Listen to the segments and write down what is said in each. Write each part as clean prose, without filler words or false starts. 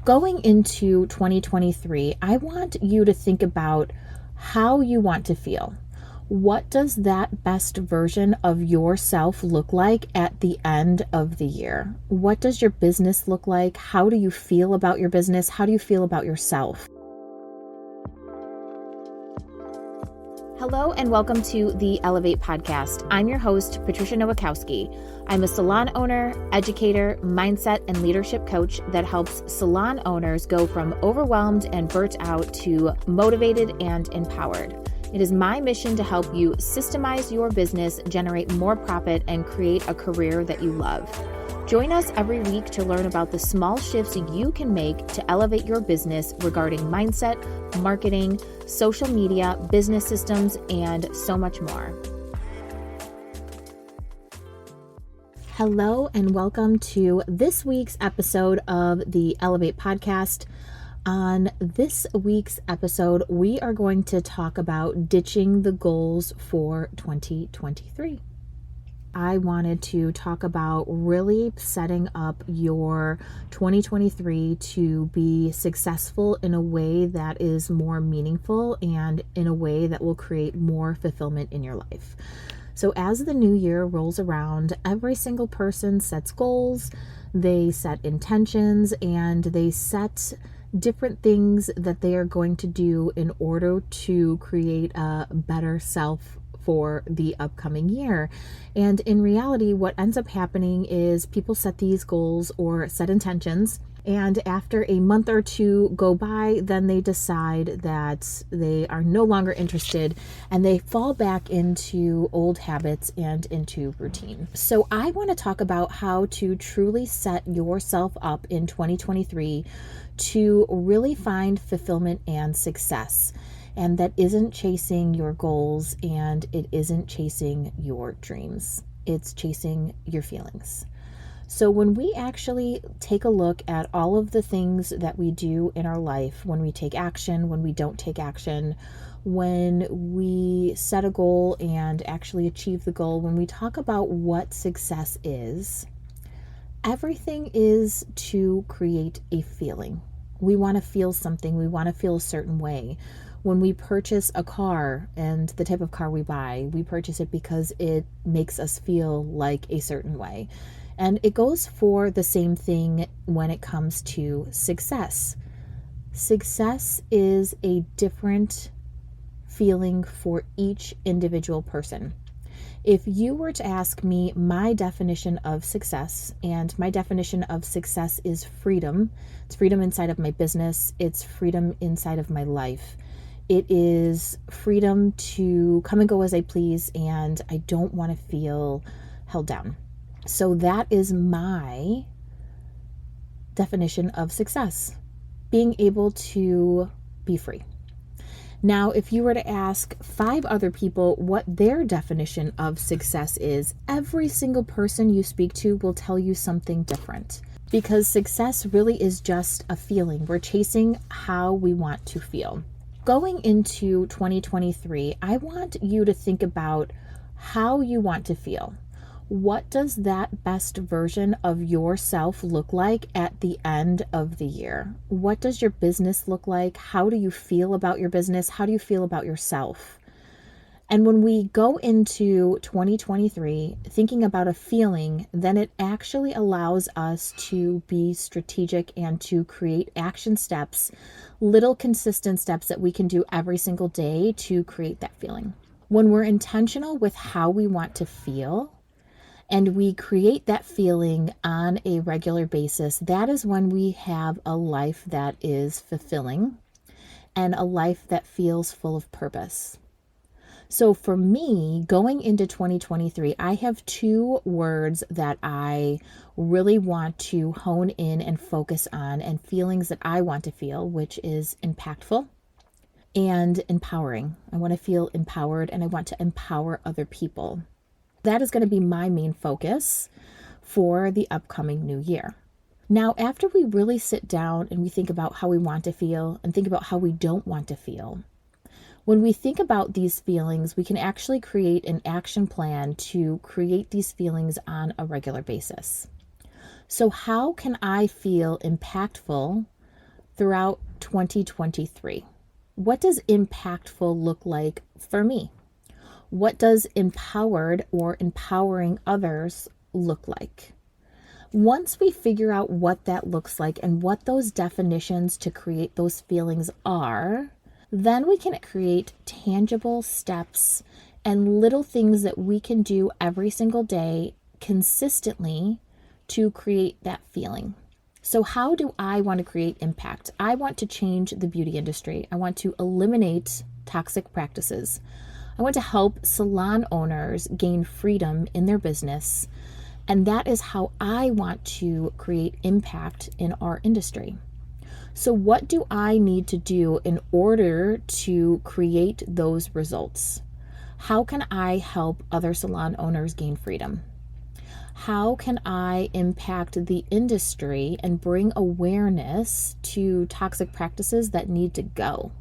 Going into 2023, I want you to think about how you want to feel. What does that best version of yourself look like at the end of the year? What does your business look like? How do you feel about your business? How do you feel about yourself? Hello and welcome to the Elevate Podcast. I'm your host, Patricia Nowakowski. I'm a salon owner, educator, mindset, and leadership coach that helps salon owners go from overwhelmed and burnt out to motivated and empowered. It is my mission to help you systemize your business, generate more profit, and create a career that you love. Join us every week to learn about the small shifts you can make to elevate your business regarding mindset, marketing, social media, business systems, and so much more. Hello and welcome to this week's episode of the Elevate Podcast. On this week's episode, we are going to talk about ditching the goals for 2023. I wanted to talk about really setting up your 2023 to be successful in a way that is more meaningful and in a way that will create more fulfillment in your life. So as the new year rolls around, every single person sets goals, they set intentions, and they set different things that they are going to do in order to create a better self for the upcoming year. And in reality, what ends up happening is people set these goals or set intentions, and after a month or two go by, then they decide that they are no longer interested and they fall back into old habits and into routine. So I want to talk about how to truly set yourself up in 2023 to really find fulfillment and success. And that isn't chasing your goals and it isn't chasing your dreams. It's chasing your feelings. So when we actually take a look at all of the things that we do in our life, when we take action, when we don't take action, when we set a goal and actually achieve the goal, when we talk about what success is, everything is to create a feeling. We want to feel something. We want to feel a certain way. When we purchase a car and the type of car we buy, we purchase it because it makes us feel like a certain way. And it goes for the same thing when it comes to success. Success is a different feeling for each individual person. If you were to ask me my definition of success, and my definition of success is freedom. It's freedom inside of my business. It's freedom inside of my life. It is freedom to come and go as I please, and I don't want to feel held down. So that is my definition of success, being able to be free. Now, if you were to ask 5 other people what their definition of success is, every single person you speak to will tell you something different. Because success really is just a feeling. We're chasing how we want to feel. Going into 2023, I want you to think about how you want to feel. What does that best version of yourself look like at the end of the year? What does your business look like? How do you feel about your business? How do you feel about yourself? And when we go into 2023 thinking about a feeling, then it actually allows us to be strategic and to create action steps, little consistent steps that we can do every single day to create that feeling. When we're intentional with how we want to feel, and we create that feeling on a regular basis, that is when we have a life that is fulfilling and a life that feels full of purpose. So for me, going into 2023, I have 2 words that I really want to hone in and focus on, and feelings that I want to feel, which is impactful and empowering. I want to feel empowered and I want to empower other people. That is going to be my main focus for the upcoming new year. Now, after we really sit down and we think about how we want to feel and think about how we don't want to feel, when we think about these feelings, we can actually create an action plan to create these feelings on a regular basis. So how can I feel impactful throughout 2023? What does impactful look like for me? What does empowered or empowering others look like? Once we figure out what that looks like and what those definitions to create those feelings are, then we can create tangible steps and little things that we can do every single day consistently to create that feeling. So how do I want to create impact? I want to change the beauty industry. I want to eliminate toxic practices. I want to help salon owners gain freedom in their business. And that is how I want to create impact in our industry. So what do I need to do in order to create those results? How can I help other salon owners gain freedom? How can I impact the industry and bring awareness to toxic practices that need to go?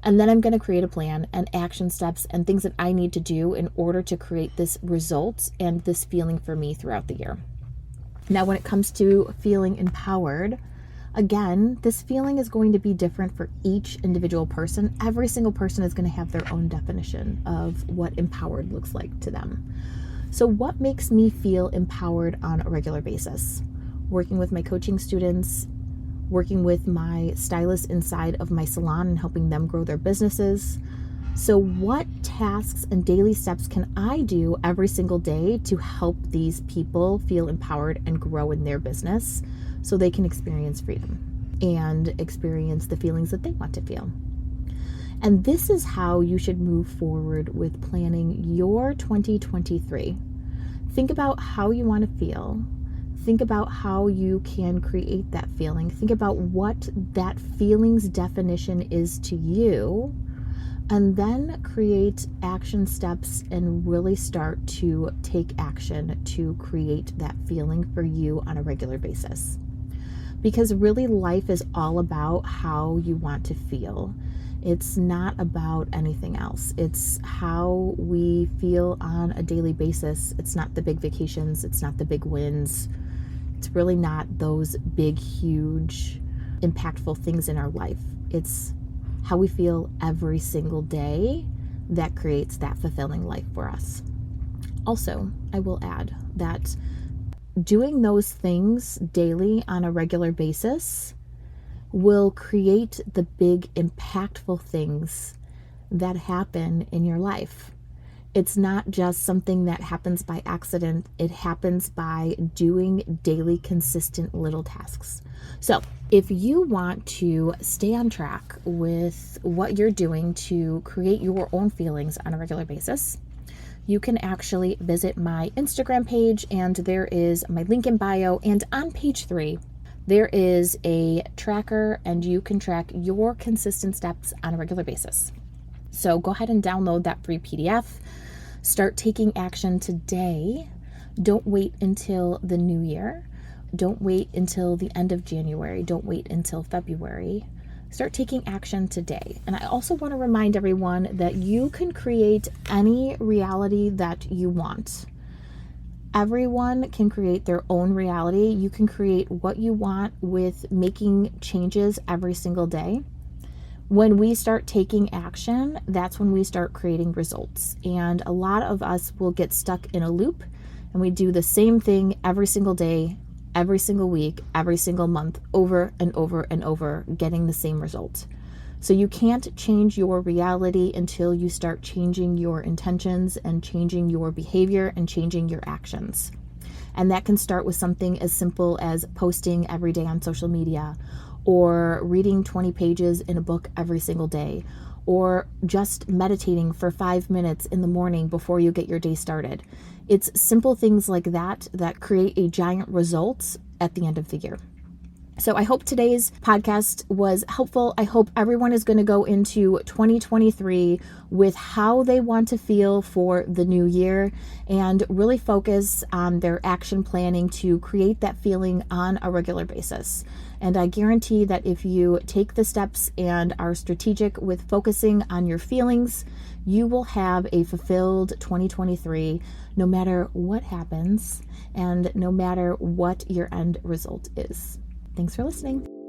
And then I'm going to create a plan and action steps and things that I need to do in order to create this result and this feeling for me throughout the year. Now, when it comes to feeling empowered, again, this feeling is going to be different for each individual person. Every single person is going to have their own definition of what empowered looks like to them. So what makes me feel empowered on a regular basis? Working with my coaching students, working with my stylists inside of my salon and helping them grow their businesses. So what tasks and daily steps can I do every single day to help these people feel empowered and grow in their business so they can experience freedom and experience the feelings that they want to feel? And this is how you should move forward with planning your 2023. Think about how you want to feel. Think about how you can create that feeling. Think about what that feeling's definition is to you, and then create action steps and really start to take action to create that feeling for you on a regular basis. Because really, life is all about how you want to feel. It's not about anything else. It's how we feel on a daily basis. It's not the big vacations. It's not the big wins. It's really not those big, huge, impactful things in our life. It's how we feel every single day that creates that fulfilling life for us. Also, I will add that doing those things daily on a regular basis will create the big impactful things that happen in your life. It's not just something that happens by accident. It happens by doing daily, consistent little tasks. So if you want to stay on track with what you're doing to create your own feelings on a regular basis, you can actually visit my Instagram page, and there is my link in bio. And on page 3, there is a tracker, and you can track your consistent steps on a regular basis. So go ahead and download that free PDF. Start taking action today. Don't wait until the new year. Don't wait until the end of January. Don't wait until February. Start taking action today. And I also want to remind everyone that you can create any reality that you want. Everyone can create their own reality. You can create what you want with making changes every single day. When we start taking action, that's when we start creating results. And a lot of us will get stuck in a loop, and we do the same thing every single day, every single week, every single month, over and over and over, getting the same result. So you can't change your reality until you start changing your intentions and changing your behavior and changing your actions. And that can start with something as simple as posting every day on social media, or reading 20 pages in a book every single day, or just meditating for 5 minutes in the morning before you get your day started. It's simple things like that that create a giant result at the end of the year. So I hope today's podcast was helpful. I hope everyone is going to go into 2023 with how they want to feel for the new year and really focus on their action planning to create that feeling on a regular basis. And I guarantee that if you take the steps and are strategic with focusing on your feelings, you will have a fulfilled 2023 no matter what happens and no matter what your end result is. Thanks for listening.